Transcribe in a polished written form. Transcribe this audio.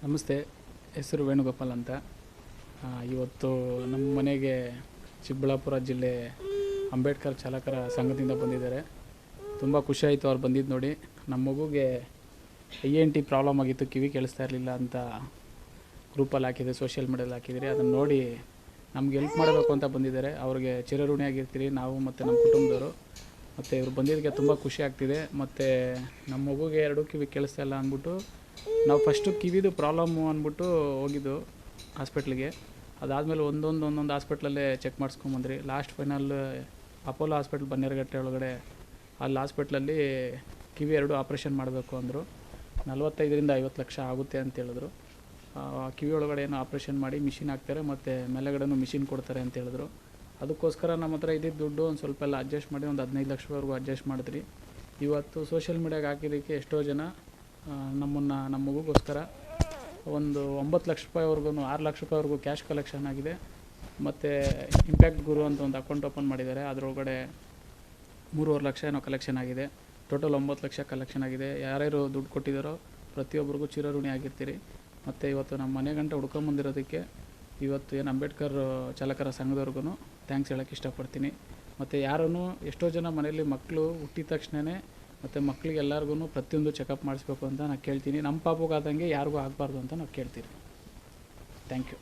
ನಮಸ್ತೆ. ಹೆಸರು ವೇಣುಗೋಪಾಲ್ ಅಂತ. ಇವತ್ತು ನಮ್ಮ ಮನೆಗೆ ಚಿಕ್ಕಬಳ್ಳಾಪುರ ಜಿಲ್ಲೆ ಅಂಬೇಡ್ಕರ್ ಚಾಲಕರ ಸಂಘದಿಂದ ಬಂದಿದ್ದಾರೆ. ತುಂಬ ಖುಷಿಯಾಯಿತು ಅವ್ರು ಬಂದಿದ್ದು ನೋಡಿ. ನಮ್ಮ ಮಗುಗೆ INT ಪ್ರಾಬ್ಲಮ್ ಆಗಿತ್ತು, ಕಿವಿ ಕೇಳಿಸ್ತಾ ಇರಲಿಲ್ಲ ಅಂತ ಗ್ರೂಪಲ್ಲಿ ಹಾಕಿದೆ, ಸೋಷಿಯಲ್ ಮೀಡಿಯಲ್ಲಿ ಹಾಕಿದ್ದೀರಿ. ಅದನ್ನು ನೋಡಿ ನಮ್ಗೆ ಹೆಲ್ಪ್ ಮಾಡಬೇಕು ಅಂತ ಬಂದಿದ್ದಾರೆ. ಅವ್ರಿಗೆ ಚಿರಋಣಿಯಾಗಿರ್ತೀರಿ ನಾವು ಮತ್ತು ನಮ್ಮ ಕುಟುಂಬದವರು. ಮತ್ತು ಇವ್ರು ಬಂದಿದ್ದಕ್ಕೆ ತುಂಬ ಖುಷಿ ಆಗ್ತಿದೆ. ಮತ್ತು ನಮ್ಮ ಮಗುಗೆ ಎರಡೂ ಕಿವಿ ಕೇಳಿಸ್ತಾ ಇಲ್ಲ ಅಂದ್ಬಿಟ್ಟು ನಾವು ಫಸ್ಟು ಕಿವಿದು ಪ್ರಾಬ್ಲಮ್ಮು ಅಂದ್ಬಿಟ್ಟು ಹೋಗಿದ್ದು ಹಾಸ್ಪಿಟ್ಲಿಗೆ. ಅದಾದಮೇಲೆ ಒಂದೊಂದು ಹಾಸ್ಪಿಟ್ಲಲ್ಲೇ ಚೆಕ್ ಮಾಡಿಸ್ಕೊಂಬಂದ್ರಿ. Last final Apollo hospital Bannerghatta ಒಳಗಡೆ ಅಲ್ಲಿ ಹಾಸ್ಪಿಟ್ಲಲ್ಲಿ ಕಿವಿ ಎರಡು ಆಪ್ರೇಷನ್ ಮಾಡಬೇಕು ಅಂದರು. 45 50 ಲಕ್ಷ ಆಗುತ್ತೆ ಅಂತ ಹೇಳಿದ್ರು. ಕಿವಿ ಒಳಗಡೆ ಏನೋ ಆಪ್ರೇಷನ್ ಮಾಡಿ ಮಿಷಿನ್ ಹಾಕ್ತಾರೆ ಮತ್ತು ಮೇಲೆಗಡೆನೂ ಮಿಷಿನ್ ಕೊಡ್ತಾರೆ ಅಂತ ಹೇಳಿದ್ರು. ಅದಕ್ಕೋಸ್ಕರ ನಮ್ಮ ಹತ್ರ ಇದ್ದಿದ್ದು ದುಡ್ಡು ಒಂದು ಸ್ವಲ್ಪ ಎಲ್ಲ ಅಡ್ಜಸ್ಟ್ ಮಾಡಿ ಒಂದು 15 ಲಕ್ಷವರೆಗೂ ಅಡ್ಜಸ್ಟ್ ಮಾಡಿದ್ರಿ. ಇವತ್ತು ಸೋಷಿಯಲ್ ಮೀಡಿಯಾಗೆ ಹಾಕಿದ್ದಕ್ಕೆ ಎಷ್ಟೋ ಜನ ನಮ್ಮ ಮಗುಗೋಸ್ಕರ ಒಂದು 9 ಲಕ್ಷ ರೂಪಾಯಿವರೆಗೂ 6 ಲಕ್ಷ ರೂಪಾಯಿವರೆಗೂ ಕ್ಯಾಶ್ ಕಲೆಕ್ಷನ್ ಆಗಿದೆ. ಮತ್ತು ಇಂಪ್ಯಾಕ್ಟ್ ಗುರು ಅಂತ ಒಂದು ಅಕೌಂಟ್ ಓಪನ್ ಮಾಡಿದ್ದಾರೆ. ಅದರೊಳಗಡೆ 3.5 ಲಕ್ಷ ಏನೋ ಕಲೆಕ್ಷನ್ ಆಗಿದೆ. ಟೋಟಲ್ 9 ಲಕ್ಷ ಕಲೆಕ್ಷನ್ ಆಗಿದೆ. ಯಾರ್ಯಾರು ದುಡ್ಡು ಕೊಟ್ಟಿದ್ದಾರೋ ಪ್ರತಿಯೊಬ್ಬರಿಗೂ ಚಿರಋಣಿ ಆಗಿರ್ತೀರಿ. ಮತ್ತು ಇವತ್ತು ನಮ್ಮ ಮನೆ ಗಂಟೆ ಹುಡ್ಕೊಂಬಂದಿರೋದಕ್ಕೆ ಇವತ್ತು ಏನು ಅಂಬೇಡ್ಕರ್ ಚಾಲಕರ ಸಂಘದವ್ರಿಗೂ ಥ್ಯಾಂಕ್ಸ್ ಹೇಳೋಕ್ಕೆ ಇಷ್ಟಪಡ್ತೀನಿ. ಮತ್ತು ಯಾರೂ ಎಷ್ಟೋ ಜನ ಮನೆಯಲ್ಲಿ ಮಕ್ಕಳು ಹುಟ್ಟಿದ ತಕ್ಷಣವೇ ಮತ್ತು ಮಕ್ಕಳಿಗೆ ಎಲ್ಲರಿಗೂ ಪ್ರತಿಯೊಂದು ಚೆಕಪ್ ಮಾಡಿಸ್ಬೇಕು ಅಂತ ನಾನು ಕೇಳ್ತೀನಿ. ನಮ್ಮ ಪಾಪಗಾದಂಗೆ ಯಾರಿಗೂ ಆಗಬಾರ್ದು ಅಂತ ನಾವು ಕೇಳ್ತೀವಿ. Thank you.